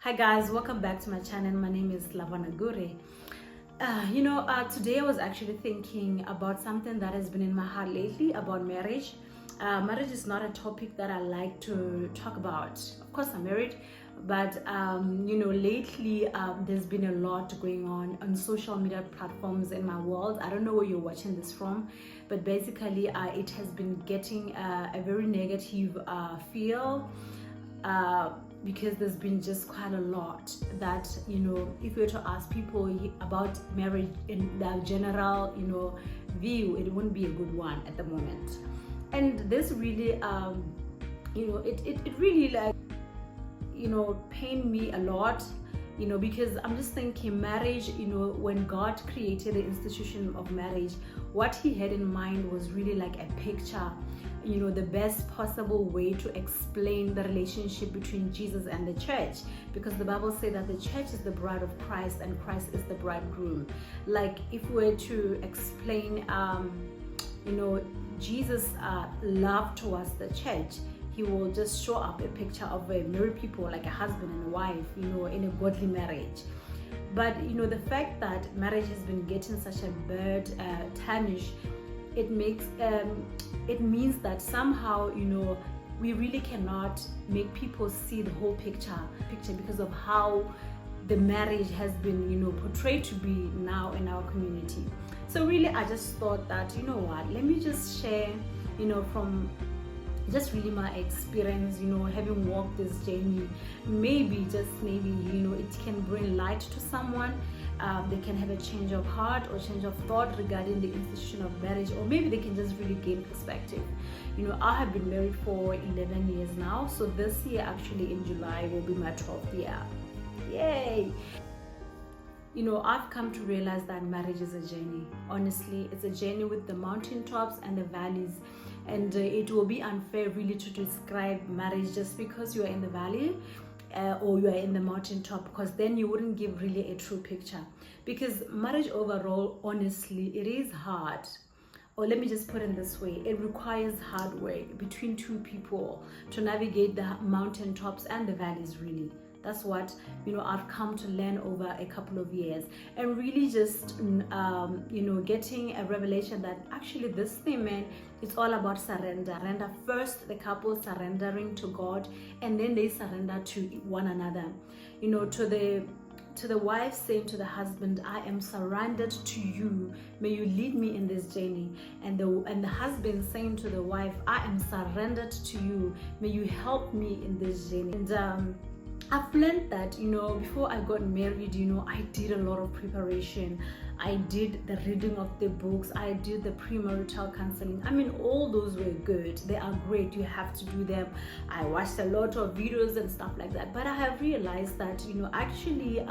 Hi guys, welcome back to my channel. My name is Lavana Gure. Today I was actually thinking about something that has been in my heart lately about marriage. Marriage is not a topic that I like to talk about. Of course, I'm married, but lately there's been a lot going on social media platforms in my world. I don't know where you're watching this from, but basically it has been getting a very negative feel. Because there's been just quite a lot that, if you were to ask people about marriage in their general, view, it wouldn't be a good one at the moment. And this really, it really pained me a lot, because I'm just thinking marriage, when God created the institution of marriage, what he had in mind was really like a picture, the best possible way to explain the relationship between Jesus and the church, because the Bible says that the church is the bride of Christ and Christ is the bridegroom. Like if we were to explain, Jesus' love towards the church, he will just show up a picture of a married people, like a husband and a wife, in a godly marriage. But the fact that marriage has been getting such a bad tarnish, it means that somehow we really cannot make people see the whole picture because of how the marriage has been portrayed to be now in our community. So really I just thought that let me just share from just really my experience, having walked this journey. Maybe it can bring light to someone. They can have a change of heart or change of thought regarding the institution of marriage, or maybe they can just really gain perspective. I have been married for 11 years now, so this year actually in July will be my 12th year. Yay! I've come to realize that marriage is a journey. Honestly, it's a journey with the mountaintops and the valleys. And it will be unfair really to describe marriage just because you are in the valley or you are in the mountaintop, because then you wouldn't give really a true picture. Because marriage overall, honestly, it is hard. Or let me just put it this way, it requires hard work between two people to navigate the mountaintops and the valleys really. That's what I've come to learn over a couple of years, and really just getting a revelation that actually this thing, man, it's all about surrender. First the couple surrendering to God, and then they surrender to one another. To the wife saying to the husband, I am surrendered to you, may you lead me in this journey. And the husband saying to the wife, I am surrendered to you, may you help me in this journey. And I've learned that, before I got married, I did a lot of preparation. I did the reading of the books. I did the premarital counseling. I mean, all those were good. They are great. You have to do them. I watched a lot of videos and stuff like that. But I have realized that, actually,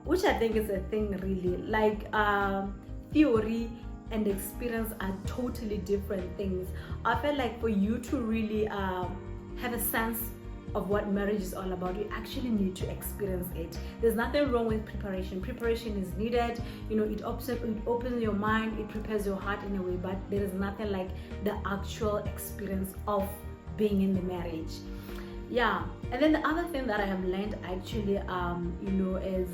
which I think is a thing really, like theory and experience are totally different things. I felt like for you to really have a sense of what marriage is all about, you actually need to experience it. There's nothing wrong with preparation. Preparation is needed. It opens your mind, it prepares your heart in a way, but there is nothing like the actual experience of being in the marriage. Yeah. And then the other thing that I have learned actually is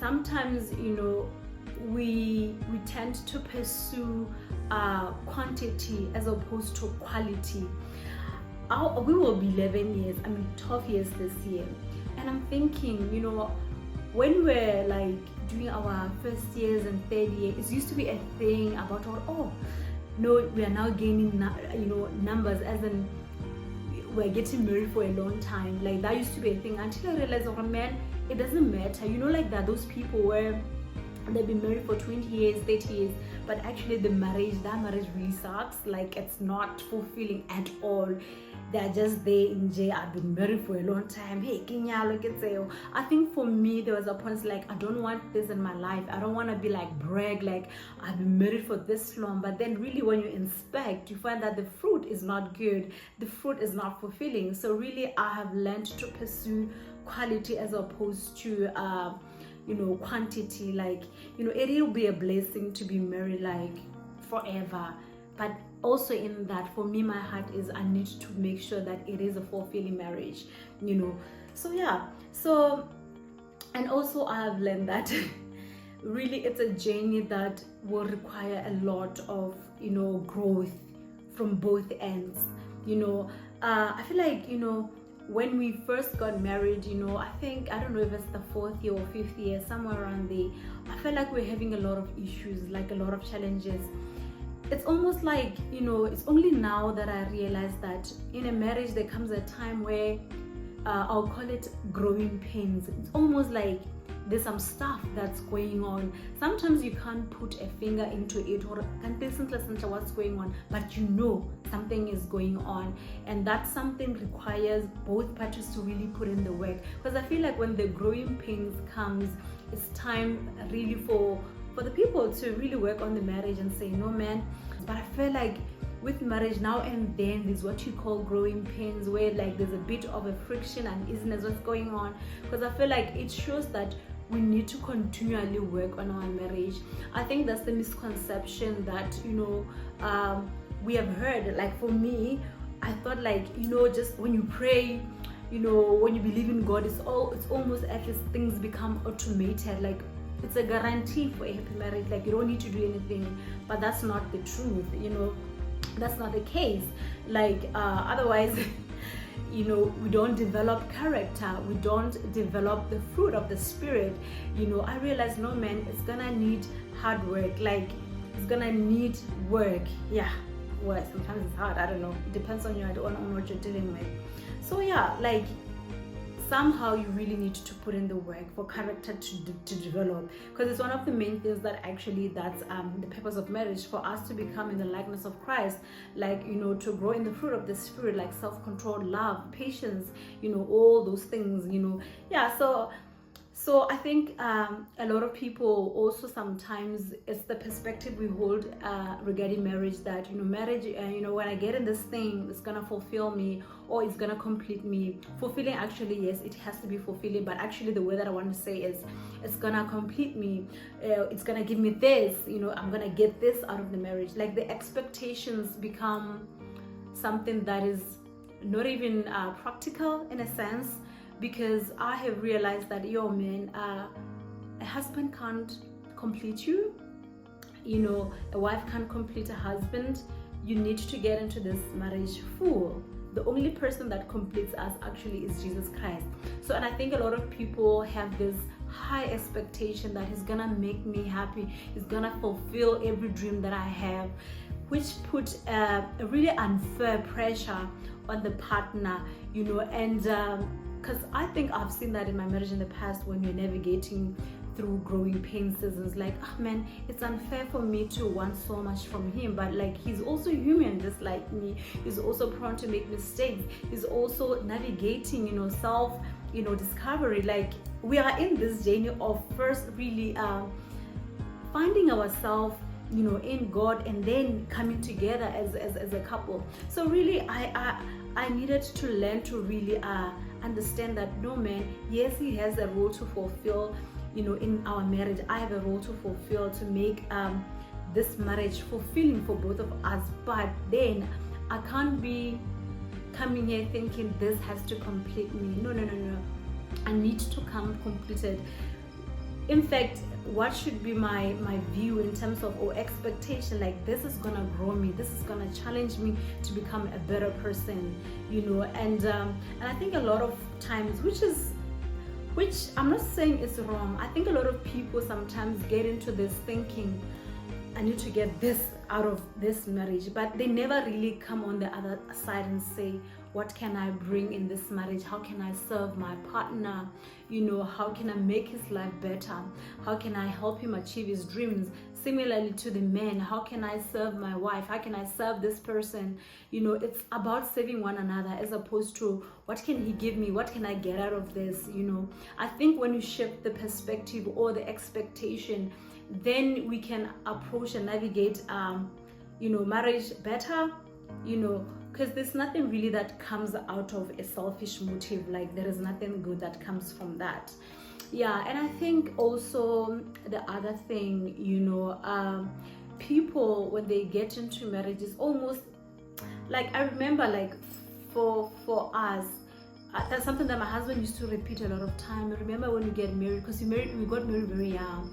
sometimes we tend to pursue quantity as opposed to quality. We will be 12 years this year, and I'm thinking, when we're like doing our first years and third year, it used to be a thing about we are now gaining numbers, as in we're getting married for a long time. Like that used to be a thing until I realized, man, it doesn't matter. Like that those people where they've been married for 20 years, 30 years, but actually that marriage really sucks. Like it's not fulfilling at all. They're just there in jail. I've been married for a long time. Hey, Kenya, look at you. I think for me, there was a point like, I don't want this in my life. I don't want to be like brag, like I've been married for this long. But then really when you inspect, you find that the fruit is not good. The fruit is not fulfilling. So really I have learned to pursue quality as opposed to quantity. Like, it will be a blessing to be married like forever. But also in that, for me, my heart is I need to make sure that it is a fulfilling marriage, you know. So yeah, so, and also I have learned that really it's a journey that will require a lot of, you know, growth from both ends, you know. I feel like, you know, when we first got married, you know, I don't know if it's the 4th year or 5th year, somewhere around there, I felt like we're having a lot of issues, like a lot of challenges. It's almost like, you know, it's only now that I realize that in a marriage there comes a time where I'll call it growing pains. It's almost like there's some stuff that's going on. Sometimes you can't put a finger into it or can't listen to what's going on, but you know something is going on, and that something requires both parties to really put in the work. Because I feel like when the growing pains comes, it's time really for the people to really work on the marriage and say, no man. But I feel like with marriage now and then there's what you call growing pains, where like there's a bit of a friction and uneasiness what's going on, because I feel like it shows that we need to continually work on our marriage. I think that's the misconception that, you know, we have heard. Like for me, I thought like, you know, just when you pray, you know, when you believe in God, it's almost as if things become automated, like it's a guarantee for a happy marriage, like you don't need to do anything. But that's not the truth, you know. That's not the case. Like otherwise you know, we don't develop character, we don't develop the fruit of the spirit. You know, I realized, no man, it's gonna need hard work, like it's gonna need work. Yeah, well, sometimes it's hard, I don't know, it depends on you, on what you're dealing with. So yeah, like somehow you really need to put in the work for character to develop, because it's one of the main things that actually that's the purpose of marriage, for us to become in the likeness of Christ, like, you know, to grow in the fruit of the spirit, like self-control, love, patience, you know, all those things, you know. Yeah, so I think a lot of people also, sometimes it's the perspective we hold regarding marriage, that, you know, marriage, you know, when I get in this thing, it's gonna fulfill me or it's gonna complete me. Fulfilling, actually, yes, it has to be fulfilling, but actually the way that I want to say is it's gonna complete me, it's gonna give me this, you know, I'm gonna get this out of the marriage. Like the expectations become something that is not even practical in a sense, because I have realized that, yo man, a husband can't complete you, you know, a wife can't complete a husband. You need to get into this marriage full. The only person that completes us actually is Jesus Christ. So, and I think a lot of people have this high expectation that he's gonna make me happy, he's gonna fulfill every dream that I have, which put a really unfair pressure on the partner, you know. And because I think I've seen that in my marriage in the past, when you're navigating through growing pain seasons, like, oh man, it's unfair for me to want so much from him, but like he's also human just like me, he's also prone to make mistakes, he's also navigating, you know, self, you know, discovery. Like we are in this journey of first really finding ourselves, you know, in God, and then coming together as a couple. So really I needed to learn to really understand that, no man, yes, he has a role to fulfill, you know, in our marriage. I have a role to fulfill to make this marriage fulfilling for both of us. But then I can't be coming here thinking this has to complete me. No, I need to come completed. In fact, what should be my view in terms of, or expectation, like this is gonna grow me, this is gonna challenge me to become a better person, you know. And I think a lot of times, which I'm not saying it's wrong, I think a lot of people sometimes get into this thinking, I need to get this out of this marriage, but they never really come on the other side and say, what can I bring in this marriage? How can I serve my partner? You know, how can I make his life better? How can I help him achieve his dreams? Similarly to the men, how can I serve my wife? How can I serve this person? You know, it's about serving one another, as opposed to what can he give me? What can I get out of this? You know, I think when you shift the perspective or the expectation, then we can approach and navigate, you know, marriage better, you know, because there's nothing really that comes out of a selfish motive. Like there is nothing good that comes from that. Yeah. And I think also the other thing, you know, people, when they get into marriage, is almost like, I remember, like, for us, that's something that my husband used to repeat a lot of time. I remember when we get married, because we got married very young.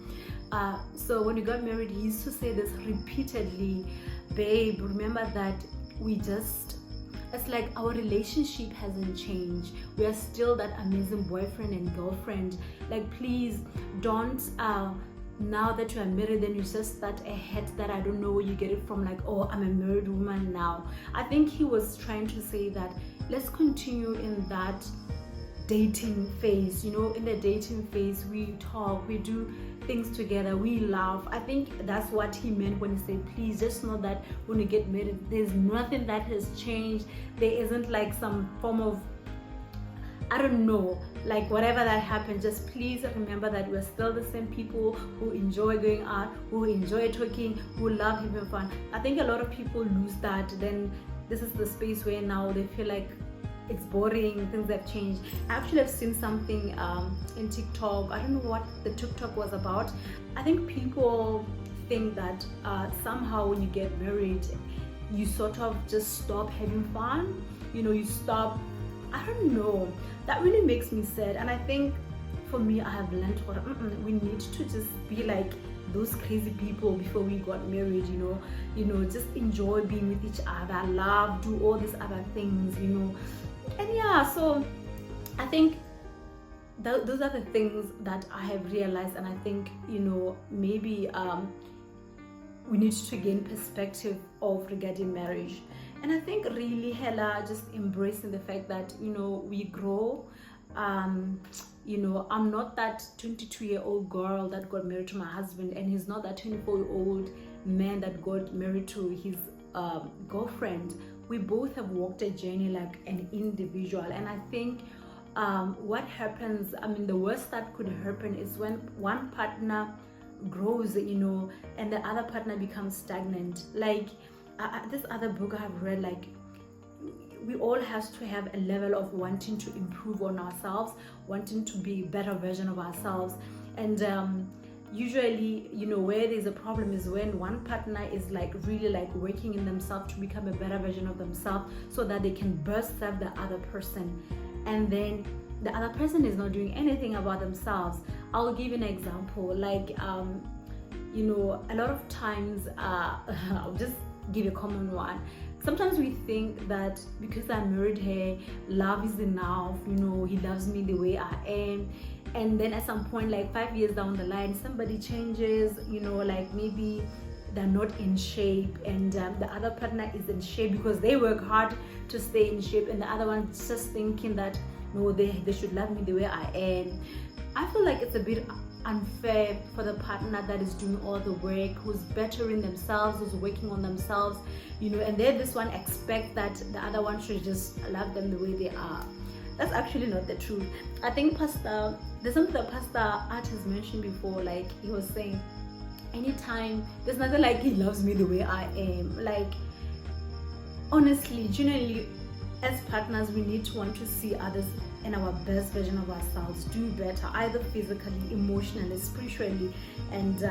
So when we got married, he used to say this repeatedly: babe, remember that it's like our relationship hasn't changed. We are still that amazing boyfriend and girlfriend. Like, please don't, now that you are married, then you just start a hat that I don't know where you get it from, like, oh, I'm a married woman now. I think he was trying to say that let's continue in that dating phase. In the dating phase, we talk, we do things together, we laugh. I think that's what he meant when he said, please just know that when you get married, there's nothing that has changed. There isn't like some form of, I don't know, like whatever that happened, just please remember that we're still the same people who enjoy going out, who enjoy talking, who love having fun. I think a lot of people lose that. Then this is the space where now they feel like it's boring, things have changed. I actually have seen something in TikTok. I don't know what the TikTok was about. I think people think that somehow when you get married, you sort of just stop having fun. You stop, I don't know. That really makes me sad. And I think for me, I have learned we need to just be like those crazy people before we got married, just enjoy being with each other, love, do all these other things, And yeah, so I think those are the things that I have realized. And I think, maybe we need to gain perspective of regarding marriage. And I think really Hella just embracing the fact that, we grow. I'm not that 22-year-old girl that got married to my husband, and he's not that 24-year-old man that got married to his girlfriend. We both have walked a journey like an individual. And I think what happens, the worst that could happen is when one partner grows, and the other partner becomes stagnant. Like this other book I have read, like, we all have to have a level of wanting to improve on ourselves, wanting to be a better version of ourselves. And usually, where there's a problem is when one partner is like really like working in themselves to become a better version of themselves so that they can best serve the other person. And then the other person is not doing anything about themselves. I'll give an example. Like, a lot of times, I'll just give a common one. Sometimes we think that because I married her, love is enough, he loves me the way I am. And then at some point, like 5 years down the line, somebody changes, like maybe they're not in shape, and the other partner is in shape because they work hard to stay in shape, and the other one's just thinking that, no, they should love me the way I am. I feel like it's a bit unfair for the partner that is doing all the work, who's bettering themselves, who's working on themselves, and then this one expects that the other one should just love them the way they are. That's actually not the truth. I think there's something that Pastor Art has mentioned before, like he was saying, anytime, there's nothing like he loves me the way I am. Like, honestly, generally, as partners, we need to want to see others in our best version of ourselves, do better, either physically, emotionally, spiritually, and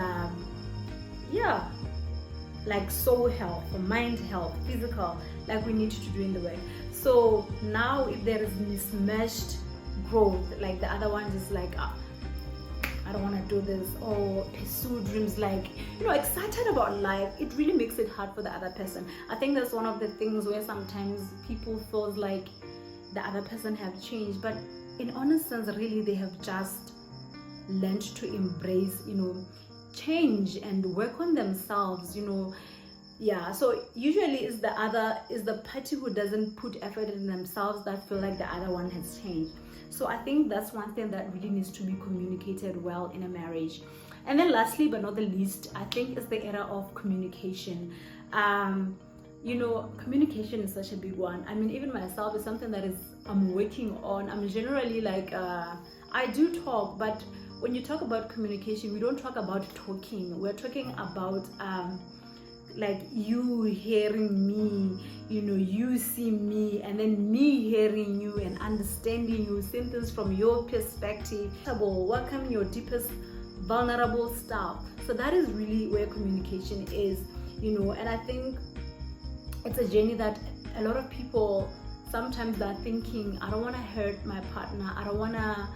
like soul health, mind health, physical, like we need to do in the work. So now if there is mismatched growth, like the other one is like, I don't want to do this, or pursue dreams, like, excited about life, it really makes it hard for the other person. I think that's one of the things where sometimes people feel like the other person have changed, but in honest sense, really they have just learned to embrace, change and work on themselves, So usually it's the party who doesn't put effort in themselves that feel like the other one has changed. So I think that's one thing that really needs to be communicated well in a marriage. And then lastly but not the least, I think it's the era of communication. Communication is such a big one. Even myself is something that I'm working on. I'm generally like, I do talk, but when you talk about communication, we don't talk about talking. We're talking about like you hearing me, you see me, and then me hearing you and understanding you, seeing things from your perspective. Welcome your deepest vulnerable stuff. So that is really where communication is, and I think it's a journey that a lot of people sometimes are thinking, I don't want to hurt my partner, I don't want to,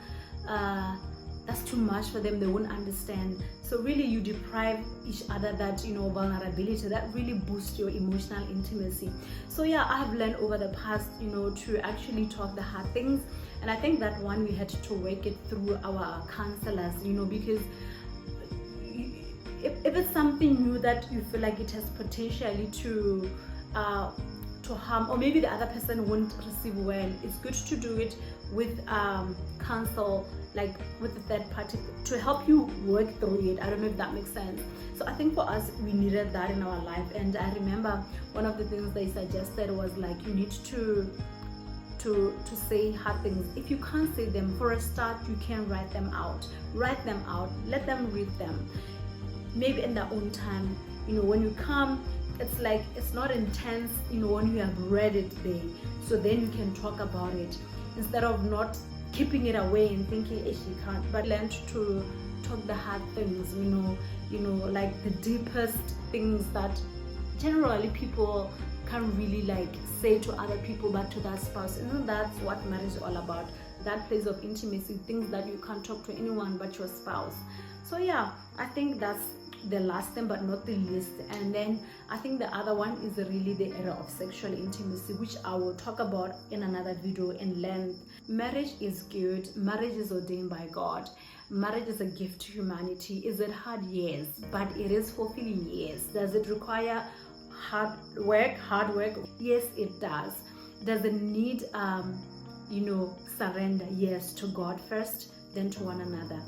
that's too much for them, they won't understand. So really you deprive each other that vulnerability that really boosts your emotional intimacy. So yeah, I have learned over the past to actually talk the hard things, and I think that one we had to work it through our counselors, because if it's something new that you feel like it has potentially to harm, or maybe the other person won't receive well, it's good to do it with counsel, like with the third party, to help you work through it. I don't know if that makes sense. So I think for us, we needed that in our life. And I remember one of the things they suggested was like, you need to say hard things. If you can't say them, for a start, you can write them out, let them read them, maybe in their own time. When you come, it's like, it's not intense, when you have read it there. So then you can talk about it instead of not keeping it away and thinking, she can't. But learn to talk the hard things, like the deepest things that generally people can't really like say to other people, but to that spouse. That's what marriage is all about. That place of intimacy, things that you can't talk to anyone but your spouse. So yeah, I think that's the last thing but not the least. And then I think the other one is really the area of sexual intimacy, which I will talk about in another video in length. Marriage is good. Marriage is ordained by God. Marriage is a gift to humanity. Is it hard? Yes, but it is fulfilling. Yes. Does it require hard work? Yes, it does. Does it need surrender? Yes, to God first, then to one another.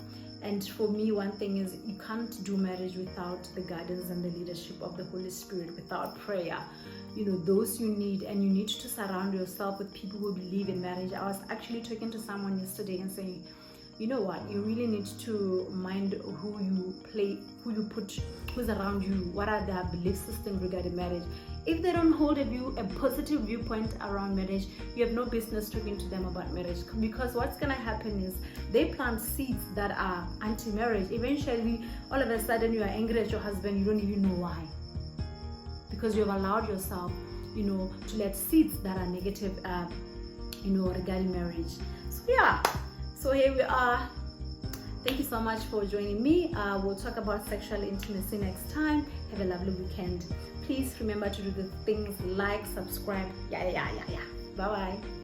And for me, one thing is, you can't do marriage without the guidance and the leadership of the Holy Spirit, without prayer. Those you need, and you need to surround yourself with people who believe in marriage. I was actually talking to someone yesterday and saying, you know what, you really need to mind who's around you, what are their belief systems regarding marriage. If they don't hold a positive viewpoint around marriage, you have no business talking to them about marriage, because what's gonna happen is they plant seeds that are anti-marriage. Eventually, all of a sudden, you are angry at your husband, you don't even know why, because you've allowed yourself, to let seeds that are negative, regarding marriage. So yeah, so here we are. Thank you so much for joining me. We'll talk about sexual intimacy next time. Have a lovely weekend. Please remember to do the things like, subscribe. Yeah. Bye-bye.